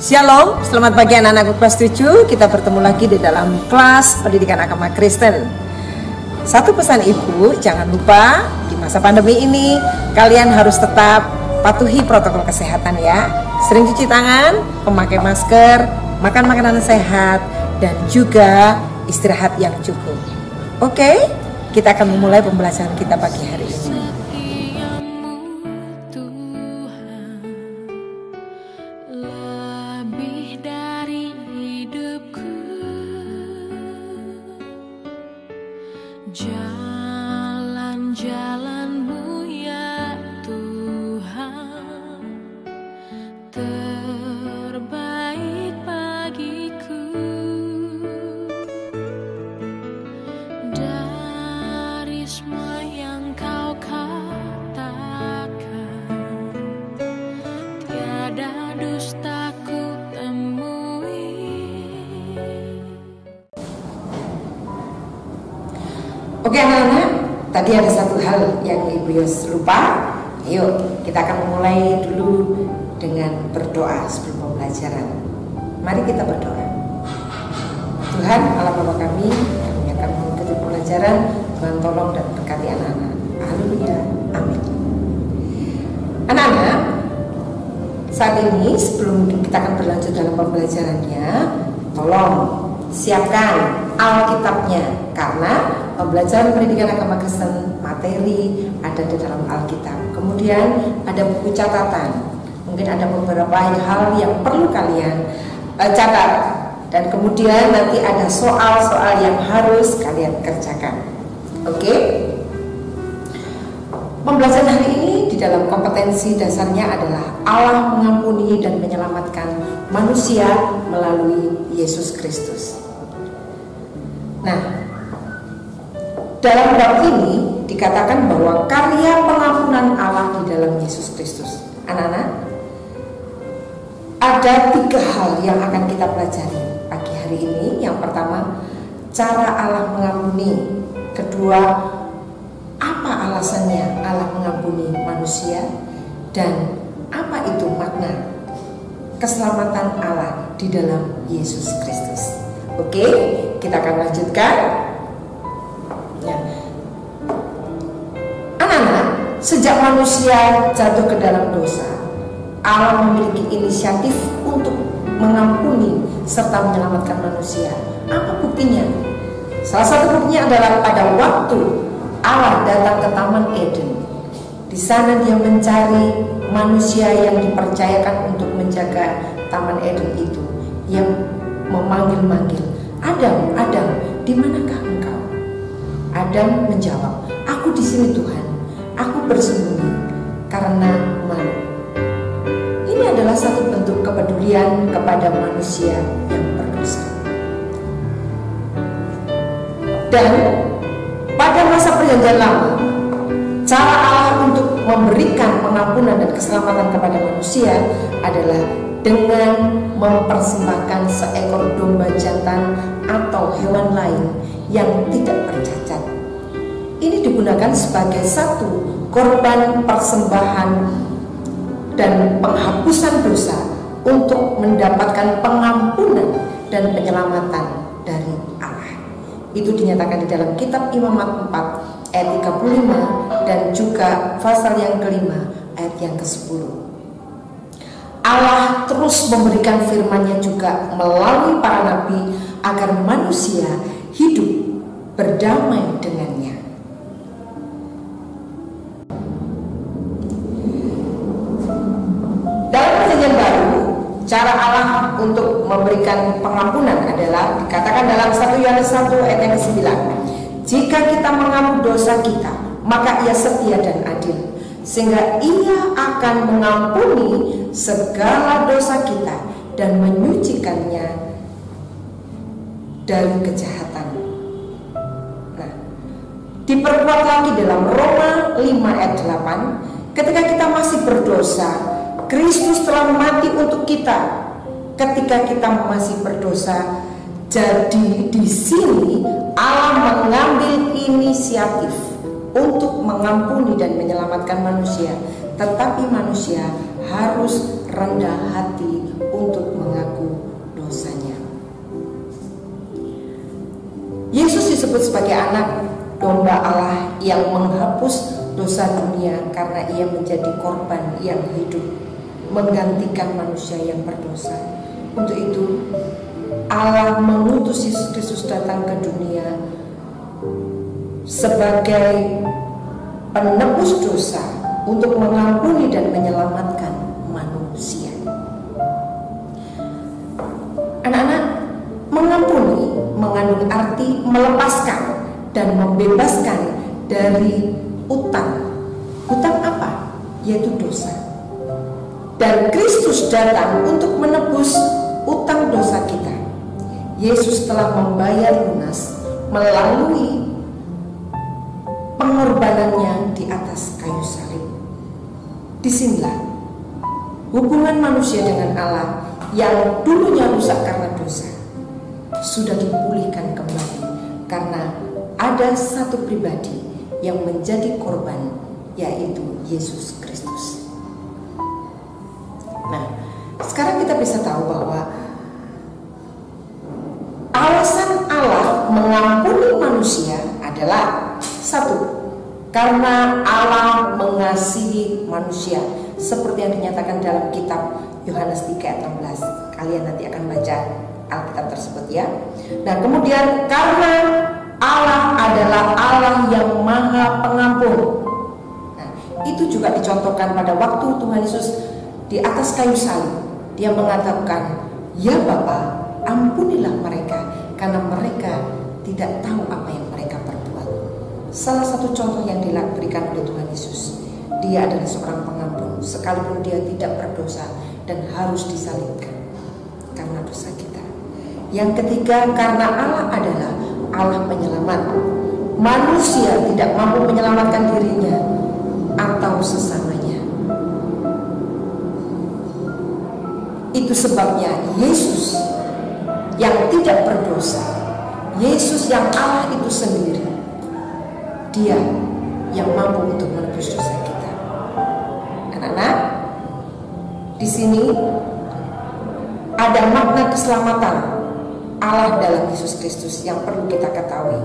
Shalom, selamat pagi anak-anakku kelas 7. Kita bertemu lagi di dalam kelas pendidikan agama Kristen. Satu pesan ibu, jangan lupa di masa pandemi ini kalian harus tetap patuhi protokol kesehatan ya. Sering cuci tangan, memakai masker, makan makanan sehat, dan juga istirahat yang cukup. Oke, kita akan memulai pembelajaran kita pagi hari ini. Jalan-jalanmu ya Tuhan, terbaik bagiku. Dari semua yang kau katakan, tiada dustaku temui. Oke anak-anak, tadi ada satu hal yang Ibu Yos lupa. Yuk, kita akan memulai dulu dengan berdoa sebelum pembelajaran. Mari kita berdoa. Tuhan Allah Bapa kami akan mengikuti pembelajaran. Tuhan tolong dan berkati anak-anak. Haleluya, amin. Anak-anak, saat ini sebelum kita akan berlanjut dalam pembelajarannya, tolong siapkan Alkitabnya, karena pembelajaran pendidikan agama Kristen materi ada di dalam Alkitab. Kemudian ada buku catatan. Mungkin ada beberapa hal yang perlu kalian catat. Dan kemudian nanti ada soal-soal yang harus kalian kerjakan. Oke? Pembelajaran hari ini di dalam kompetensi dasarnya adalah Allah mengampuni dan menyelamatkan manusia melalui Yesus Kristus. Nah, dalam bab ini dikatakan bahwa karya pengampunan Allah di dalam Yesus Kristus. Anak-anak, ada 3 hal yang akan kita pelajari pagi hari ini. Yang pertama, cara Allah mengampuni. Kedua, apa alasannya Allah mengampuni manusia, dan apa itu makna keselamatan Allah di dalam Yesus Kristus. Oke, kita akan lanjutkan. Anak-anak, sejak manusia jatuh ke dalam dosa, Allah memiliki inisiatif untuk mengampuni serta menyelamatkan manusia. Apa buktinya? Salah satu buktinya adalah pada waktu Allah datang ke Taman Eden. Di sana dia mencari manusia yang dipercayakan untuk menjaga Taman Eden itu. Yang memanggil-manggil, "Adam, Adam, di manakah engkau?" Adam menjawab, "Aku di sini Tuhan. Aku bersembunyi karena malu." Ini adalah satu bentuk kepedulian kepada manusia yang berdosa. Dan pada masa Perjanjian Lama, cara Allah untuk memberikan pengampunan dan keselamatan kepada manusia adalah dengan mempersembahkan seekor domba jantan atau hewan lain yang tidak bercacat. Ini digunakan sebagai satu korban persembahan dan penghapusan dosa untuk mendapatkan pengampunan dan penyelamatan dari Allah. Itu dinyatakan di dalam kitab Imamat 4 ayat 35 dan juga pasal yang kelima ayat yang ke-10. Allah terus memberikan firman-Nya juga melalui para nabi agar manusia hidup berdamai dengannya. Dalam Perjanjian Baru, cara Allah untuk memberikan pengampunan adalah dikatakan dalam 1 Yohanes 1 ayat yang ke-9. Jika kita mengaku dosa kita, maka Ia setia dan adil, sehingga Ia akan mengampuni segala dosa kita dan menyucikannya dari kejahatan. Nah, diperkuat lagi dalam Roma 5 ayat 8, ketika kita masih berdosa, Kristus telah mati untuk kita. Ketika kita masih berdosa, jadi di sini Allah mengambil inisiatif untuk mengampuni dan menyelamatkan manusia, tetapi manusia harus rendah hati untuk mengakui disebut sebagai anak domba Allah yang menghapus dosa dunia karena ia menjadi korban yang hidup, menggantikan manusia yang berdosa. Untuk itu Allah mengutus Yesus Kristus datang ke dunia sebagai penebus dosa untuk mengampuni dan menyelamatkan manusia. Anak-anak, mengampuni mengandung arti melepaskan dan membebaskan dari utang. Utang apa? Yaitu dosa. Dan Kristus datang untuk menebus utang dosa kita. Yesus telah membayar lunas melalui pengorbanannya di atas kayu salib. Disinilah hubungan manusia dengan Allah yang dulunya rusak karena dosa sudah dipulihkan kembali karena ada satu pribadi yang menjadi korban, yaitu Yesus Kristus. Nah, sekarang kita bisa tahu bahwa alasan Allah mengampuni manusia adalah satu, karena Allah mengasihi manusia, seperti yang dinyatakan dalam kitab Yohanes 3 ayat 16. Kalian nanti akan baca Alkitab tersebut ya. Nah, kemudian karena Allah adalah Allah yang Maha Pengampun. Nah, itu juga dicontohkan pada waktu Tuhan Yesus di atas kayu salib. Dia mengatakan, "Ya Bapa, ampunilah mereka karena mereka tidak tahu apa yang mereka perbuat." Salah satu contoh yang diberikan oleh Tuhan Yesus, Dia adalah seorang pengampun sekalipun Dia tidak berdosa dan harus disalibkan karena dosa kita. Yang ketiga, karena Allah adalah Allah penyelamat. Manusia tidak mampu menyelamatkan dirinya atau sesamanya. Itu sebabnya Yesus yang tidak berdosa, Yesus yang Allah itu sendiri, Dia yang mampu untuk menebus dosa kita. Anak-anak, di sini ada makna keselamatan Allah dalam Yesus Kristus yang perlu kita ketahui.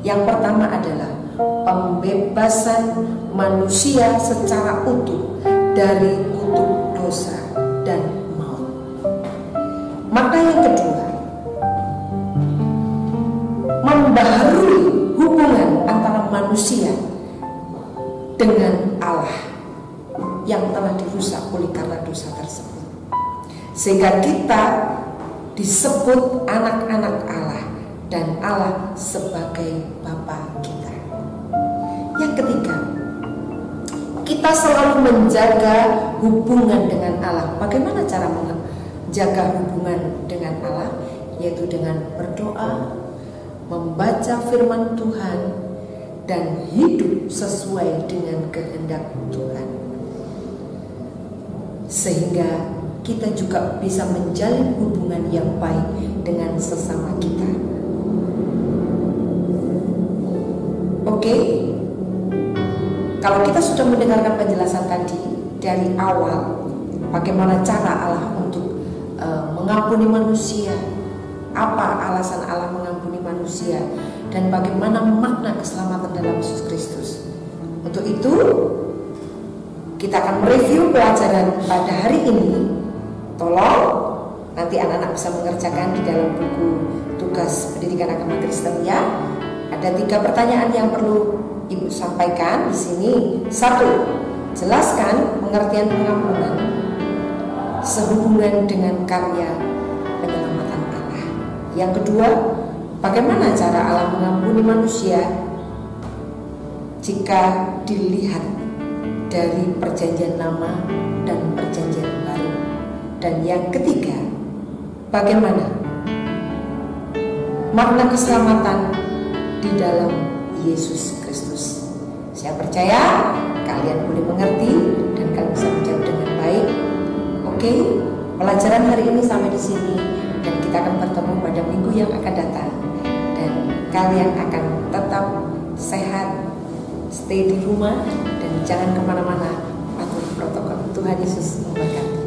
Yang pertama adalah pembebasan manusia secara utuh dari kutuk dosa dan maut. Makna yang kedua, membaharui hubungan antara manusia dengan Allah yang telah dirusak oleh karena dosa tersebut, sehingga kita disebut anak-anak Allah dan Allah sebagai Bapa kita. Yang ketiga, kita selalu menjaga hubungan dengan Allah. Bagaimana cara menjaga hubungan dengan Allah? Yaitu dengan berdoa, membaca firman Tuhan, dan hidup sesuai dengan kehendak Tuhan, sehingga kita juga bisa menjalin hubungan yang baik dengan sesama kita. Oke, kalau kita sudah mendengarkan penjelasan tadi dari awal, bagaimana cara Allah untuk mengampuni manusia, apa alasan Allah mengampuni manusia, dan bagaimana makna keselamatan dalam Yesus Kristus. Untuk itu, kita akan mereview pelajaran pada hari ini. Tolong nanti anak-anak bisa mengerjakan di dalam buku tugas pendidikan agama Kristen ya. Ada 3 pertanyaan yang perlu Ibu sampaikan di sini. 1. Jelaskan pengertian pengampunan sehubungan dengan karya penyelamatan Allah. Yang kedua, bagaimana cara Allah mengampuni manusia jika dilihat dari perjanjian lama dan perjanjian baru. Dan yang ketiga, bagaimana makna keselamatan di dalam Yesus Kristus. Saya percaya kalian boleh mengerti dan kalian bisa menjawab dengan baik. Oke, pelajaran hari ini sampai di sini dan kita akan bertemu pada minggu yang akan datang. Dan kalian akan tetap sehat, stay di rumah dan jangan kemana-mana, patuhi protokol. Tuhan Yesus memberkati.